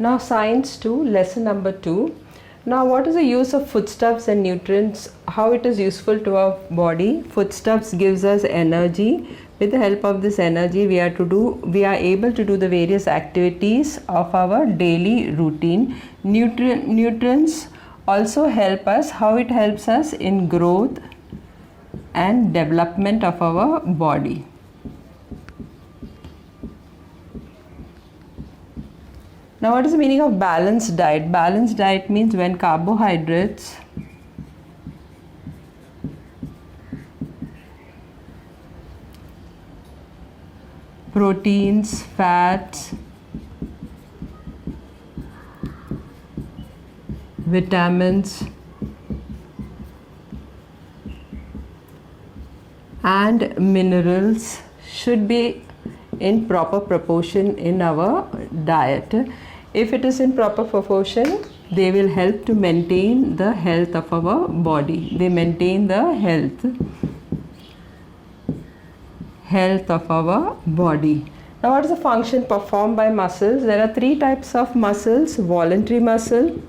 Now science 2, lesson number 2. Now what is the use of foodstuffs and nutrients, how it is useful to our body? Foodstuffs gives us energy. With the help of this energy we are able to do the various activities of our daily routine. Nutrients also help us. How it helps us? In growth and development of our body. Now what is the meaning of balanced diet? Balanced diet means when carbohydrates, proteins, fats, vitamins and minerals should be in proper proportion in our diet. If it is in proper proportion, they will help to maintain the health of our body. They maintain the health of our body. Now what is the function performed by muscles? There are three types of muscles. Voluntary muscle,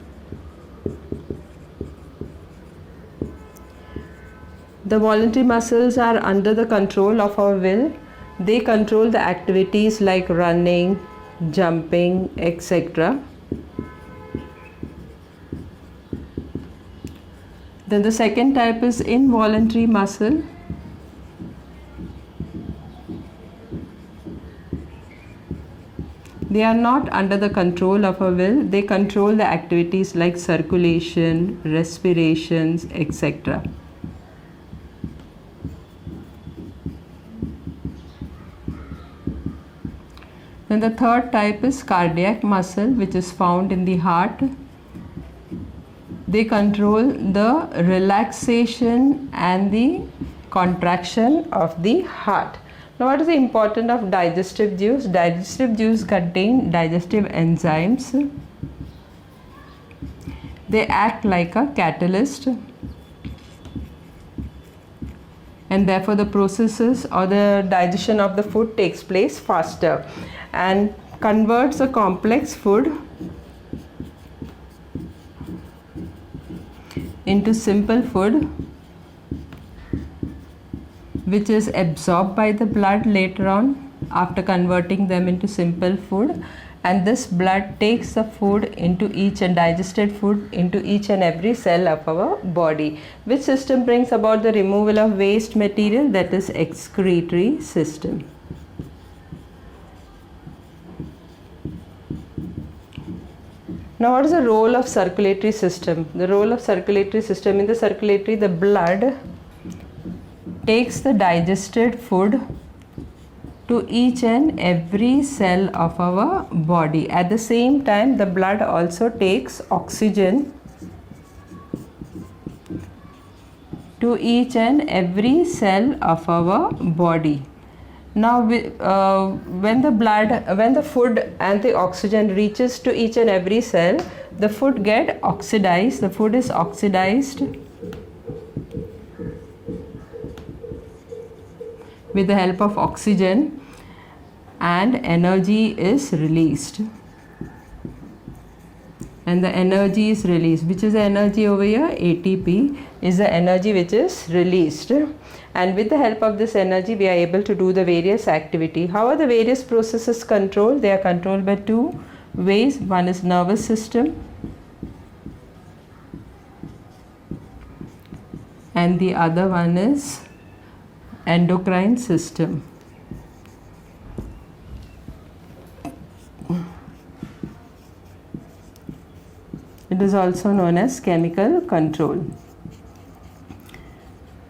the voluntary muscles are under the control of our will. They control the activities like running, jumping, etc. Then the second type is involuntary muscle. They are not under the control of our will. They control the activities like circulation, respirations, etc. Then the third type is cardiac muscle, which is found in the heart. They control the relaxation and the contraction of the heart. Now what is the importance of digestive juice? Digestive juice contain digestive enzymes. They act like a catalyst, and therefore the processes or the digestion of the food takes place faster and converts a complex food into simple food, which is absorbed by the blood later on after converting them into simple food, and this blood takes the food into each and digested food into each and every cell of our body. Which system brings about the removal of waste material? That is excretory system. Now what is the role of circulatory system? The role of circulatory system, in the circulatory, the blood takes the digested food to each and every cell of our body. At the same time, the blood also takes oxygen to each and every cell of our body. Now when the food and the oxygen reaches to each and every cell, the food get oxidized. The food is oxidized with the help of oxygen, and energy is released. And the energy is released. Which is the energy over here? ATP is the energy which is released. And with the help of this energy, we are able to do the various activity. How are the various processes controlled? They are controlled by two ways. One is nervous system, and the other one is endocrine system. It is also known as chemical control.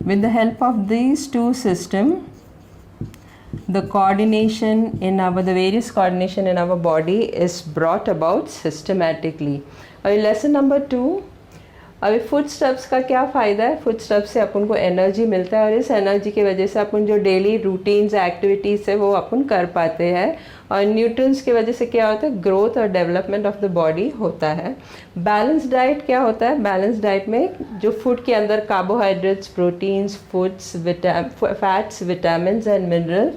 With the help of these two systems, the various coordination in our body is brought about systematically. Lesson number 2. अभी food stuffs का क्या फ़ायदा है? Food stuffs से अपन को energy मिलता है, और इस एनर्जी की वजह से अपन जो डेली रूटीन्स एक्टिविटीज़ है वो अपन कर पाते हैं, और न्यूट्रिएंट्स की वजह से क्या होता है? ग्रोथ और डेवलपमेंट ऑफ द बॉडी होता है. बैलेंस डाइट क्या होता है? बैलेंस डाइट में जो फूड के अंदर carbohydrates, proteins, fats, vitamins and minerals,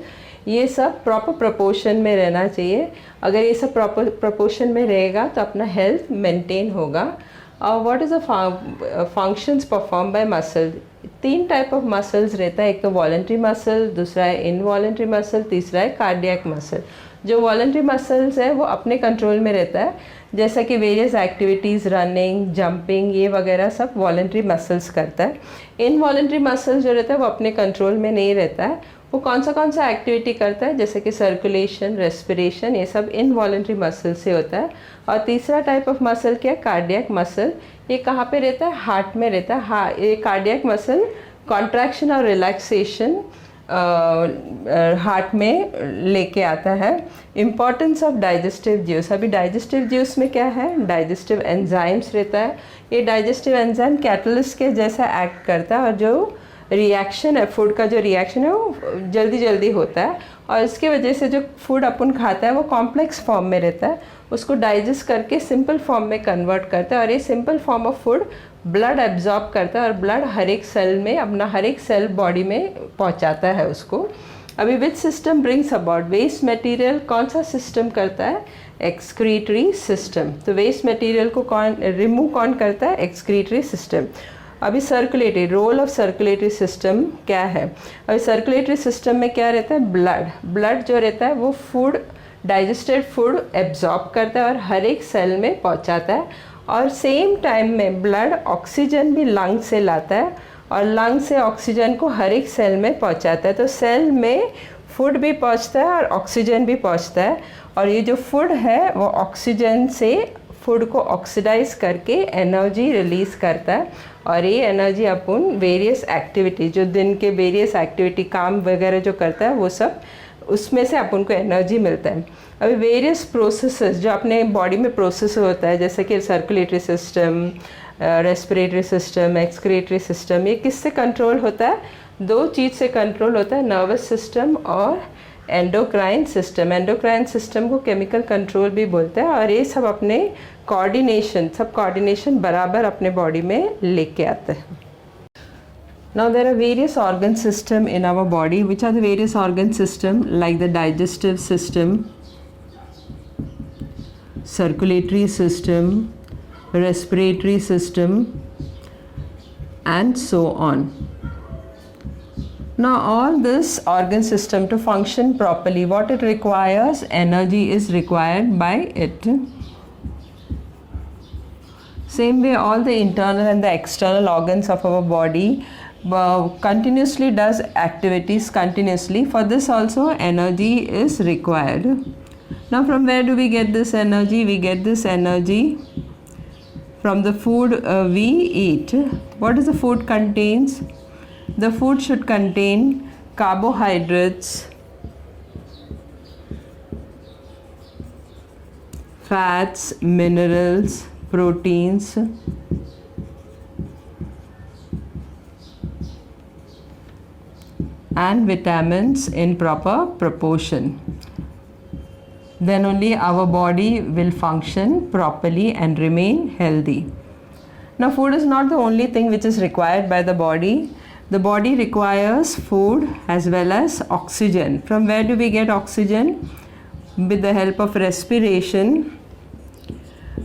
ये सब प्रॉपर प्रोपोर्शन में रहना चाहिए। अगर ये सब प्रॉपर प्रोपोर्शन में रहेगा तो अपना हेल्थ मेंटेन होगा। What is the functions perform by muscle? 3 type of muscles रहता है, एक तो वॉलंटरी मसल, दूसरा है इनवॉलंटरी मसल, तीसरा है कार्डियक मसल। जो वॉलंटरी मसल्स है वो अपने कंट्रोल में रहता है, जैसा कि वेरियस एक्टिविटीज़, रनिंग, जंपिंग, ये वगैरह सब वॉलंटरी मसल्स करता है। इनवॉलंटरी मसल्स जो रहता है वो अपने कंट्रोल में नहीं रहता है, वो कौन सा एक्टिविटी करता है, जैसे कि सर्कुलेशन, रेस्पिरेशन, ये सब इनवॉलंटरी मसल से होता है। और तीसरा टाइप ऑफ मसल क्या है? Cardiac muscle. ये कहाँ पे रहता है? हार्ट में रहता है। हाँ, ये कार्डियक मसल कॉन्ट्रैक्शन और रिलैक्सेशन हार्ट में लेके आता है। Importance of digestive juice. अभी डाइजेस्टिव ज्यूस में क्या है? डाइजेस्टिव एंजाइम्स रहता है। ये डाइजेस्टिव एंजाइम कैटलिस्ट के जैसा एक्ट करता है और जो रिएक्शन है, फूड का जो रिएक्शन है वो जल्दी जल्दी होता है, और इसके वजह से जो फूड अपन खाता है वो कॉम्प्लेक्स फॉर्म में रहता है, उसको डाइजेस्ट करके सिंपल फॉर्म में कन्वर्ट करता है। और ये simple form of food blood absorb करता है और ब्लड हर एक सेल में, अपना हर एक सेल बॉडी में पहुंचाता है उसको। अभी which system brings about waste material? कौन सा सिस्टम करता है? Excretory system. तो वेस्ट मटेरियल को कौन रिमूव करता है? Excretory system. अभी circulatory, role of circulatory system क्या है? अभी सर्कुलेटरी सिस्टम में क्या रहता है? ब्लड जो रहता है वो फूड, डाइजेस्टेड फूड एब्जॉर्ब करता है और हर एक सेल में पहुंचाता है, और सेम टाइम में ब्लड ऑक्सीजन भी लंग से लाता है और लंग से ऑक्सीजन को हर एक सेल में पहुंचाता है। तो सेल में फूड भी पहुंचता है और ऑक्सीजन भी पहुंचता है, और ये जो फूड है वो ऑक्सीजन से फूड को ऑक्सीडाइज करके एनर्जी रिलीज़ करता है, और ये एनर्जी अपन वेरियस एक्टिविटी, जो दिन के वेरियस एक्टिविटी, काम वगैरह जो करता है वो सब, उसमें से अपन को एनर्जी मिलता है। अभी वेरियस प्रोसेसेस जो अपने बॉडी में प्रोसेस होता है, जैसे कि circulatory system, respiratory system, excretory system, ये किससे कंट्रोल होता है? 2 चीज़ से कंट्रोल होता है, नर्वस सिस्टम और एंडोक्राइन सिस्टम। एंडोक्राइन सिस्टम को केमिकल कंट्रोल भी बोलते हैं, और ये सब अपने कोऑर्डिनेशन बराबर अपने बॉडी में लेके आते हैं। Now there are various organ system in our body. Which are the various organ system? Like the digestive system, circulatory system, respiratory system, and so on. Now all this organ system to function properly, what it requires? Energy is required by it. Same way all the internal and the external organs of our body continuously does activities continuously. For this also energy is required. Now from where do we get this energy? We get this energy from the food we eat. What does the food contains? The food should contain carbohydrates, fats, minerals, proteins, and vitamins in proper proportion. Then only our body will function properly and remain healthy. Now food is not the only thing which is required by the body. The body requires food as well as oxygen. From where do we get oxygen? With the help of respiration.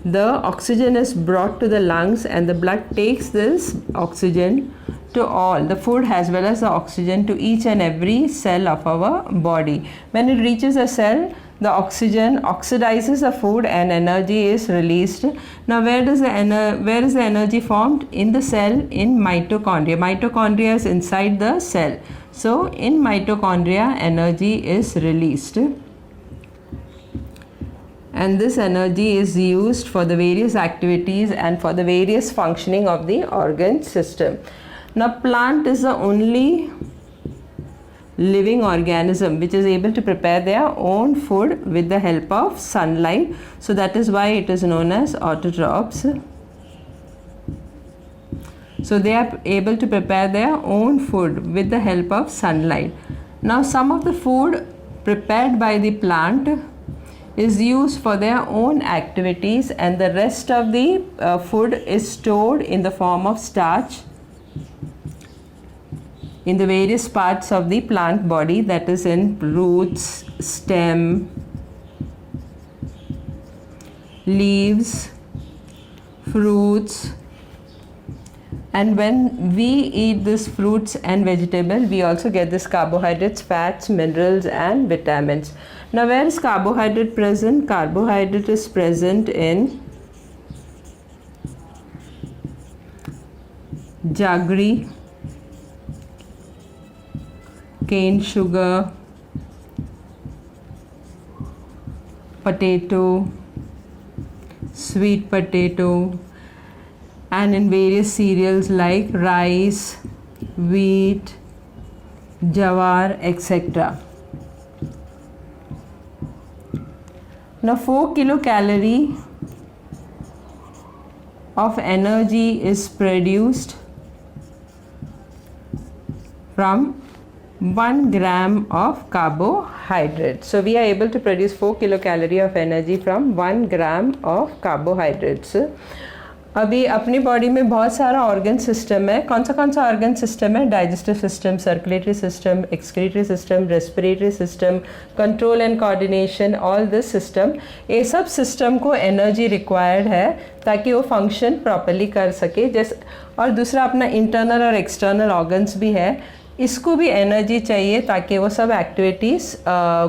The oxygen is brought to the lungs and the blood takes this oxygen to all the food as well as the oxygen to each and every cell of our body. When it reaches a cell, the oxygen oxidizes the food and energy is released. Now where is the energy formed? In the cell, in mitochondria. Mitochondria is inside the cell. So in mitochondria energy is released, and this energy is used for the various activities and for the various functioning of the organ system. Now plant is the only living organism which is able to prepare their own food with the help of sunlight, so that is why it is known as autotrophs. So they are able to prepare their own food with the help of sunlight. Now some of the food prepared by the plant is used for their own activities, and the rest of the food is stored in the form of starch in the various parts of the plant body, that is in roots, stem, leaves, fruits. And when we eat these fruits and vegetable, we also get this carbohydrates, fats, minerals and vitamins. Now where is carbohydrate present? Carbohydrate is present in jaggery, cane sugar, potato, sweet potato, and in various cereals like rice, wheat, jawar, etc. Now 4 kilocalorie of energy is produced from 1 gram of carbohydrate. So we are able to produce 4 kilocalorie of energy from 1 gram of carbohydrates. अभी अपनी body में बहुत सारा organ system है. कौन सा organ system है? Digestive system, circulatory system, excretory system, respiratory system, control and coordination, all this system. ये सब सिस्टम को एनर्जी रिक्वायर्ड है ताकि वो फंक्शन प्रॉपरली कर सके. जैसे और दूसरा अपना इंटरनल और एक्सटर्नल ऑर्गन्स भी है, इसको भी एनर्जी चाहिए ताकि वो सब एक्टिविटीज़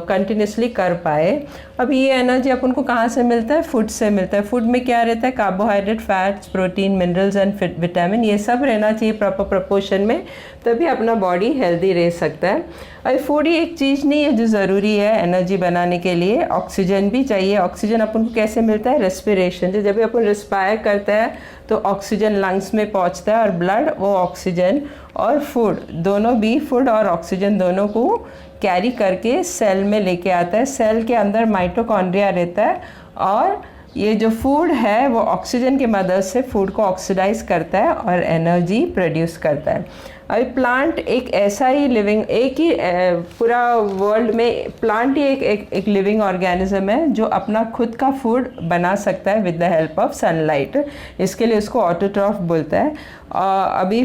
कंटिन्यूसली कर पाए. अब ये एनर्जी अपन को कहाँ से मिलता है? फूड से मिलता है. फूड में क्या रहता है? Carbohydrate, fats, protein, minerals and vitamin. ये सब रहना चाहिए प्रॉपर प्रपोर्शन में, तभी अपना बॉडी हेल्दी रह सकता है. और फूड ही एक चीज़ नहीं है जो ज़रूरी है एनर्जी बनाने के लिए. ऑक्सीजन भी चाहिए. ऑक्सीजन अपन को कैसे मिलता है? रेस्पिरेशन. जब भी अपन रिस्पायर करता है तो ऑक्सीजन लंग्स में पहुंचता है और ब्लड वो ऑक्सीजन और फूड दोनों भी, फूड और ऑक्सीजन दोनों को कैरी करके सेल में लेके आता है. सेल के अंदर माइटोकॉन्ड्रिया रहता है और ये जो फूड है वो ऑक्सीजन की मदद से फूड को ऑक्सीडाइज करता है और एनर्जी प्रोड्यूस करता है. अभी प्लांट एक ऐसा ही लिविंग, एक ही पूरा वर्ल्ड में प्लांट ही एक लिविंग ऑर्गेनिज्म है जो अपना खुद का फूड बना सकता है with the help of sunlight. इसके लिए उसको ऑटोट्रॉफ बोलता है. अभी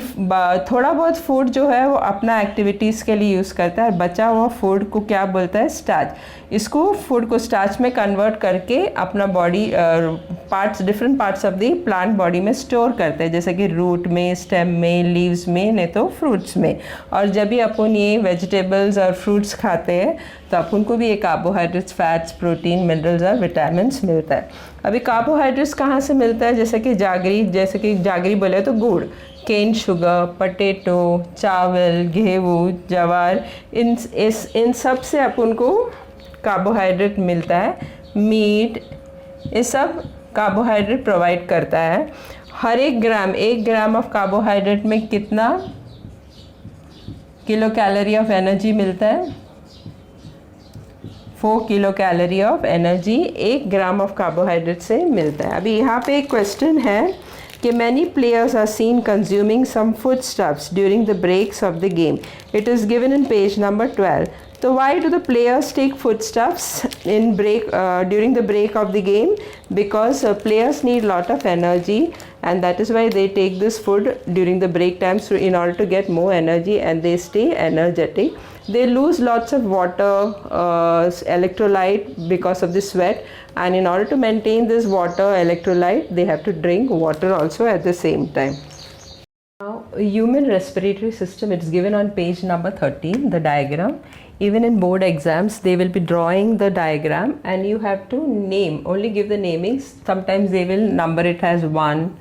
थोड़ा बहुत फूड जो है वो अपना एक्टिविटीज़ के लिए यूज़ करता है. बचा हुआ फूड को क्या बोलता है? स्टार्च. इसको फूड को स्टार्च में कन्वर्ट करके अपना body parts, different parts of the plant body में स्टोर करते हैं, जैसे कि रूट में, स्टेम में, लीव्स में, नहीं तो फ्रूट्स में. और जब भी अपन ये वेजिटेबल्स और फ्रूट्स खाते हैं तो अपन को भी ये कार्बोहाइड्रेट्स, फैट्स, प्रोटीन, मिनरल्स और विटामिन्स मिलता है. अभी कार्बोहाइड्रेट्स कहाँ से मिलता है? जैसे कि जागरी बोले तो गुड़, केन शुगर, पोटैटो, चावल, गेहूँ, जवार, इन सब से अपन को कार्बोहाइड्रेट मिलता है. मीट, ये सब कार्बोहाइड्रेट प्रोवाइड करता है. हर एक ग्राम ऑफ कार्बोहाइड्रेट में कितना किलो कैलोरी ऑफ एनर्जी मिलता है? 4 kilo calorie of energy 1 gram of carbohydrate से मिलता है. अभी यहाँ पे एक क्वेश्चन है कि many players are seen consuming some foodstuffs during the breaks of the game. It is given in page number 12. So why do the players take foodstuffs during the break of the game? Because players need lot of energy, and that is why they take this food during the break times in order to get more energy and they stay energetic. They lose lots of water, electrolyte because of the sweat, and in order to maintain this water electrolyte they have to drink water also at the same time. Now human respiratory system, it's given on page number 13, the diagram. Even in board exams they will be drawing the diagram and you have to name, only give the namings. Sometimes they will number it as 1,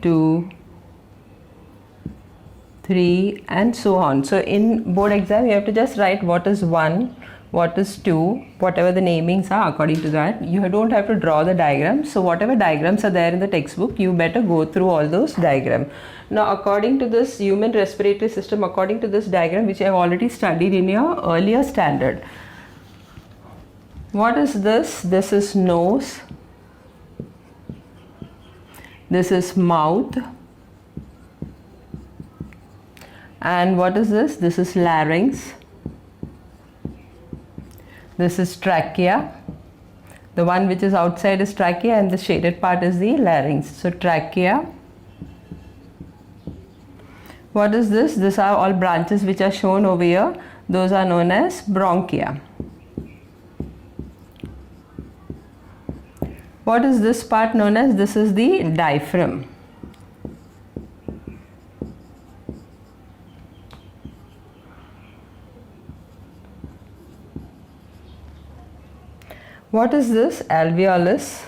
2, 3 and so on. So in board exam you have to just write what is 1, what is 2, whatever the namings are. According to that you don't have to draw the diagram. So whatever diagrams are there in the textbook, you better go through all those diagrams. Now according to this human respiratory system, according to this diagram which I have already studied in your earlier standard, what is this? This is nose, this is mouth, and what is this? This is larynx, this is trachea. The one which is outside is trachea and the shaded part is the larynx. So trachea, What is this? These are all branches which are shown over here. Those are known as bronchia. What is this part known as? This is the diaphragm. What is this? Alveolus.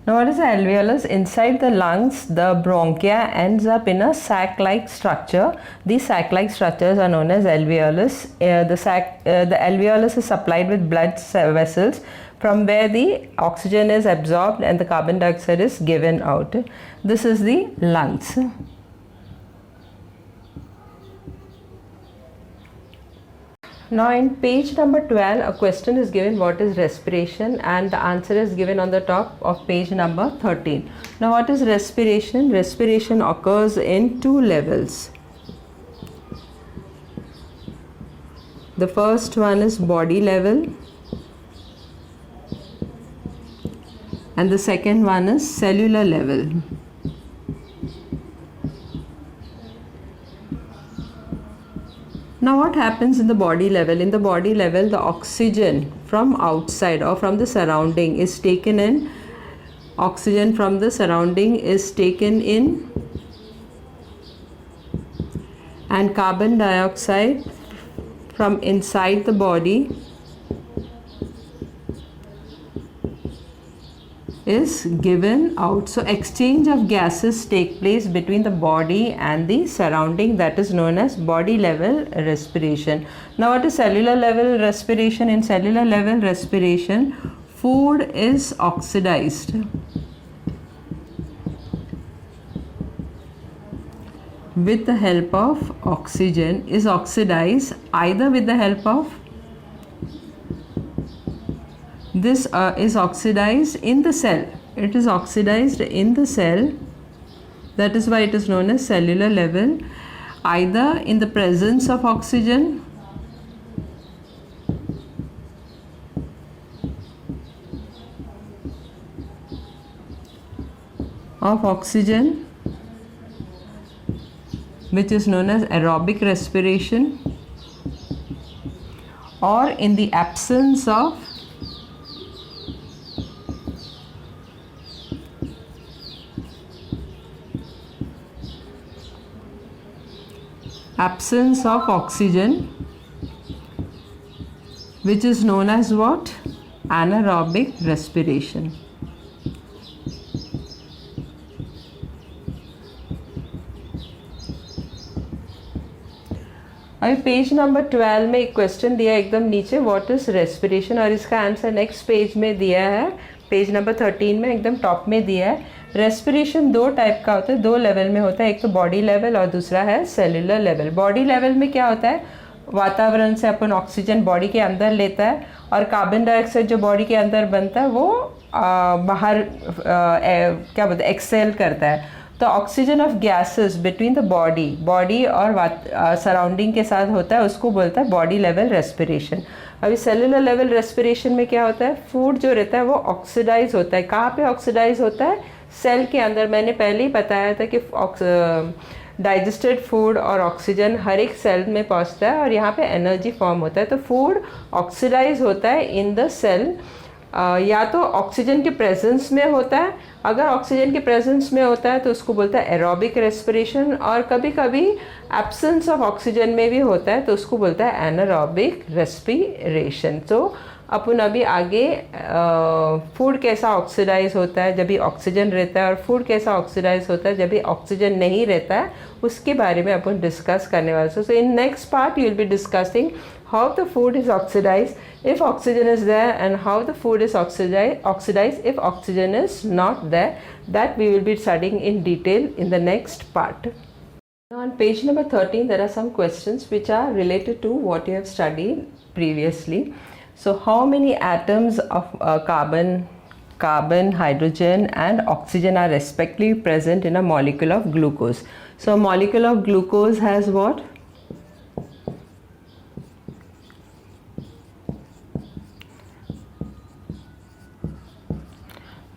Now what is the alveolus? Inside the lungs, the bronchia ends up in a sac-like structure. These sac-like structures are known as alveolus. The alveolus is supplied with blood vessels from where the oxygen is absorbed and the carbon dioxide is given out. This is the lungs. Now in page number 12, a question is given, what is respiration, and the answer is given on the top of page number 13. Now what is respiration? Respiration occurs in two levels. The first one is body level and the second one is cellular level. Now what happens in the body level? In the body level, the oxygen from outside or from the surrounding is taken in. Oxygen from the surrounding is taken in and carbon dioxide from inside the body is given out. So exchange of gases take place between the body and the surrounding, that is known as body level respiration. Now what is cellular level respiration? In cellular level respiration, food is oxidized with the help of oxygen, is oxidized either with the help of this is oxidized in the cell. It is oxidized in the cell. That is why it is known as cellular level. Either in the presence of oxygen which is known as aerobic respiration, or in the absence of oxygen, which is known as what? Anaerobic respiration. अभी page number 12 में एक question दिया है एकदम नीचे, what is respiration, और इसका answer next page में दिया है, पेज नंबर 13 में एकदम टॉप में दिया है. रेस्पिरेशन दो टाइप का होता है, दो लेवल में होता है, एक तो बॉडी लेवल और दूसरा है सेलुलर लेवल. बॉडी लेवल में क्या होता है? वातावरण से अपन ऑक्सीजन बॉडी के अंदर लेता है और कार्बन डाइऑक्साइड जो बॉडी के अंदर बनता है वो बाहर क्या बोलते हैं, एक्सेल करता है. तो oxygen of gases between the body और सराउंडिंग के साथ होता है, उसको बोलता है बॉडी लेवल रेस्पिरेशन. अभी सेलुलर लेवल रेस्पिरेशन में क्या होता है? फूड जो रहता है वो ऑक्सीडाइज होता है. कहाँ पे ऑक्सीडाइज होता है? सेल के अंदर. मैंने पहले ही बताया था कि डाइजेस्टेड फूड और ऑक्सीजन हर एक सेल में पहुंचता है और यहाँ पे एनर्जी फॉर्म होता है. तो फूड ऑक्सीडाइज होता है इन द सेल, या तो ऑक्सीजन के प्रेजेंस में होता है. अगर ऑक्सीजन के प्रेजेंस में होता है तो उसको बोलता है एरोबिक रेस्पिरेशन, और कभी कभी एब्सेंस ऑफ ऑक्सीजन में भी होता है तो उसको बोलता है एनारोबिक रेस्पिरेशन. तो अपन अभी आगे फूड कैसा ऑक्सीडाइज होता है जब भी ऑक्सीजन रहता है, और फूड कैसा ऑक्सीडाइज होता है जब भी ऑक्सीजन नहीं रहता है, उसके बारे में अपन डिस्कस करने वाले. So in next part you will be discussing how the food is oxidized if oxygen is there, and how the food is oxidized if oxygen is not there. That we will be studying in detail in the next part. Now on page number 13 there are some questions which are related to what you have studied previously. So how many atoms of carbon, hydrogen and oxygen are respectively present in a molecule of glucose? So a molecule of glucose has what?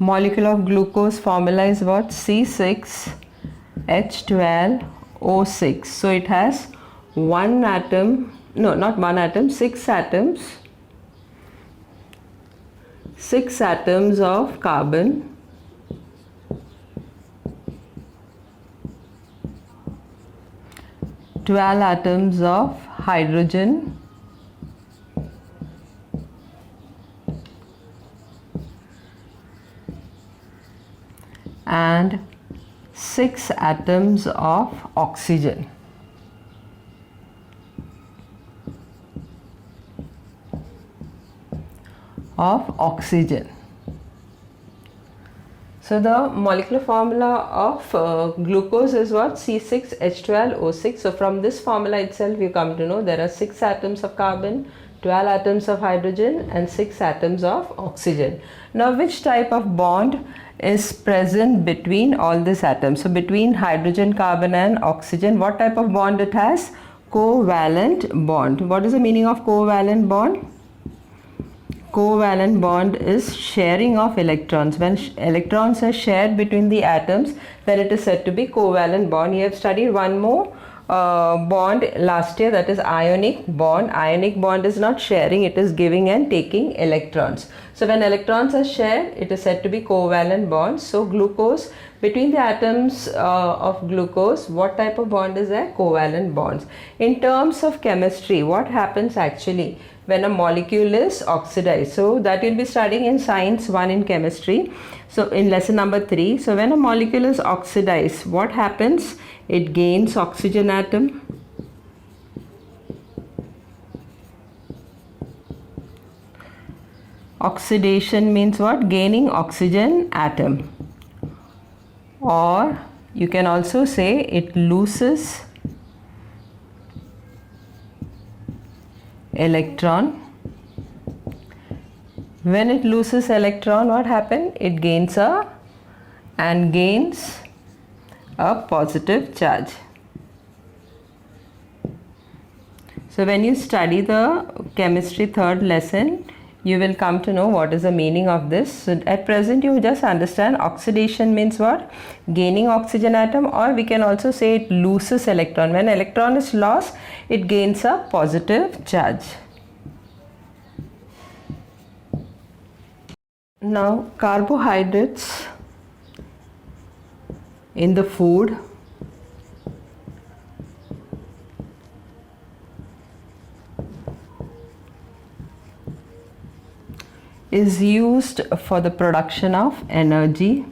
molecule of glucose formula is what? C6H12O6. So it has one atom, no, not one atom, 6 atoms, 6 atoms of carbon, twelve atoms of hydrogen, and 6 atoms of oxygen. So the molecular formula of glucose is what? C6H12O6. So from this formula itself you come to know there are 6 atoms of carbon, 12 atoms of hydrogen and 6 atoms of oxygen. Now which type of bond is present between all these atoms? So between hydrogen, carbon and oxygen, what type of bond it has? Covalent bond. What is the meaning of covalent bond? Covalent bond is sharing of electrons. When electrons are shared between the atoms, then it is said to be covalent bond. You have studied one more bond last year, that is ionic bond. Ionic bond is not sharing, it is giving and taking electrons. So when electrons are shared, it is said to be covalent bond. So glucose, between the atoms of glucose, what type of bond is there? Covalent bonds. In terms of chemistry, what happens actually when a molecule is oxidized? So that you'll be studying in science 1 in chemistry. So in lesson number 3, so when a molecule is oxidized, what happens? It gains oxygen atom, oxidation means what? Gaining oxygen atom, or you can also say it loses electron. When it loses electron, what happens? It gains a positive charge. So when you study the chemistry 3rd lesson, you will come to know what is the meaning of this. So at present you just understand oxidation means what? Gaining oxygen atom, or we can also say it loses electron. When electron is lost, it gains a positive charge. Now carbohydrates in the food is used for the production of energy.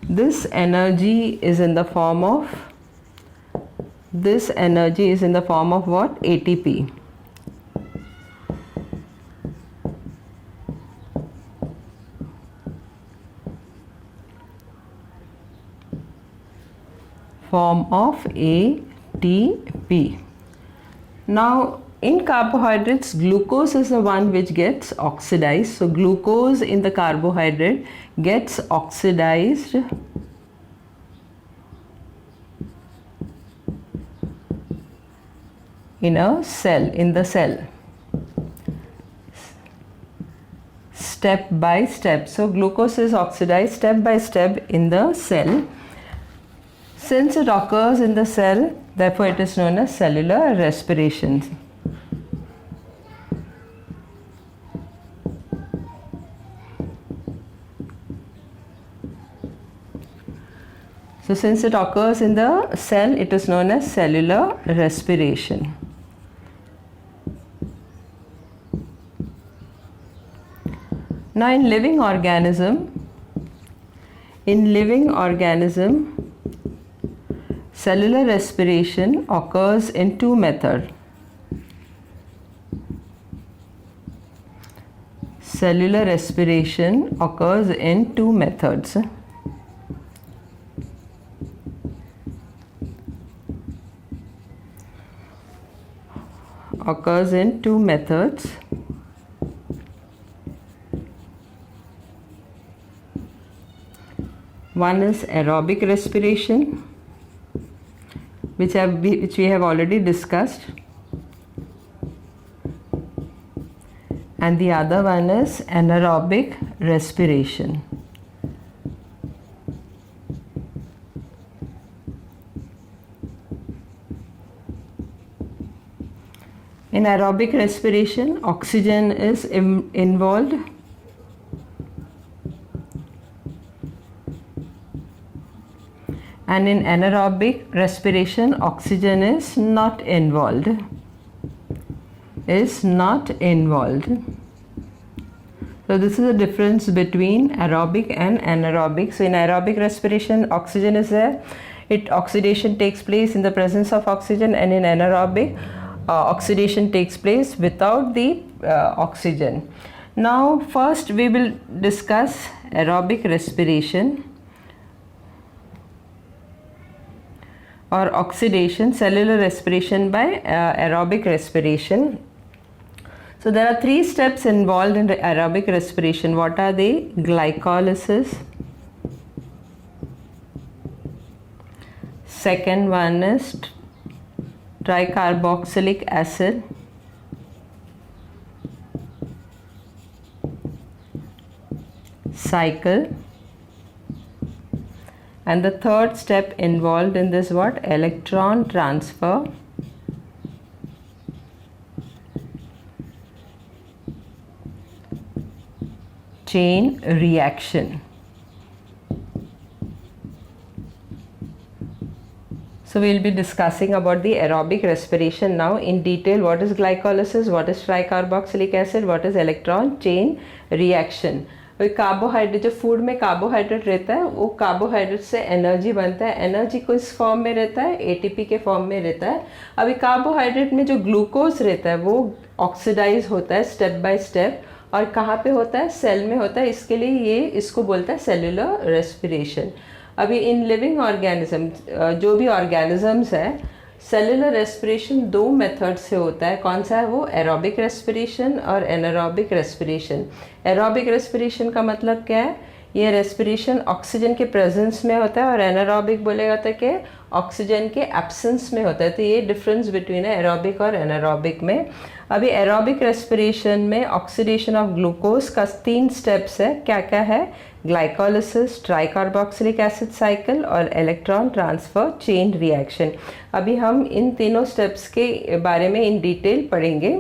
This energy is in the form of what? ATP. Form of ATP. Now in carbohydrates, glucose is the one which gets oxidized. So glucose in the carbohydrate gets oxidized in the cell, step by step. So glucose is oxidized step by step in the cell. Since it occurs in the cell, therefore it is known as cellular respiration. So since it occurs in the cell, it is known as cellular respiration. Now in living organism, cellular respiration occurs in 2 methods. Cellular respiration occurs in 2 methods. One is aerobic respiration, which we have already discussed, and the other one is anaerobic respiration. In aerobic respiration, oxygen is involved, and in anaerobic respiration, oxygen is not involved. So this is the difference between aerobic and anaerobic. So in aerobic respiration, oxygen is there. Oxidation takes place in the presence of oxygen, and in anaerobic, oxidation takes place without the oxygen. Now first we will discuss aerobic respiration or oxidation, cellular respiration by aerobic respiration. So there are 3 steps involved in the aerobic respiration. What are they? Glycolysis. Second one is tricarboxylic acid. Cycle. And the third step involved in this what? Electron transfer. Chain reaction. So we will be discussing about the aerobic respiration now in detail. What is glycolysis? What is tricarboxylic acid? What is electron chain reaction? Carbohydrate, जो food में carbohydrate रहता है वो carbohydrate से energy बनता है. Energy को इस फॉर्म में रहता है, एटीपी के फॉर्म में रहता है. अभी कार्बोहाइड्रेट में जो ग्लूकोज रहता है वो ऑक्सीडाइज होता है स्टेप बाय स्टेप, और कहाँ पे होता है? सेल में होता है. इसके लिए ये इसको बोलता है सेल्यूलर रेस्पिरेशन. अभी इन लिविंग ऑर्गेनिज्म, जो भी ऑर्गेनिजम्स है, सेल्यूलर रेस्पिरेशन 2 मेथड से होता है. कौन सा है वो? एरोबिक रेस्पिरेशन और एनारोबिक रेस्पिरेशन. एरोबिक रेस्पिरेशन का मतलब क्या है? ये रेस्पिरेशन ऑक्सीजन के प्रेजेंस में होता है, और एनारोबिक बोलेगा तो कि ऑक्सीजन के एब्सेंस में होता है. तो ये डिफरेंस बिटवीन है एरोबिक और एनारोबिक में. अभी एरोबिक रेस्पिरेशन में ऑक्सीडेशन ऑफ ग्लूकोज का 3 स्टेप्स है. क्या क्या है? ग्लाइकोलिसिस, ट्राइकार्बोक्सिलिक एसिड साइकिल और इलेक्ट्रॉन ट्रांसफर चेन रिएक्शन. अभी हम इन तीनों स्टेप्स के बारे में इन डिटेल पढ़ेंगे.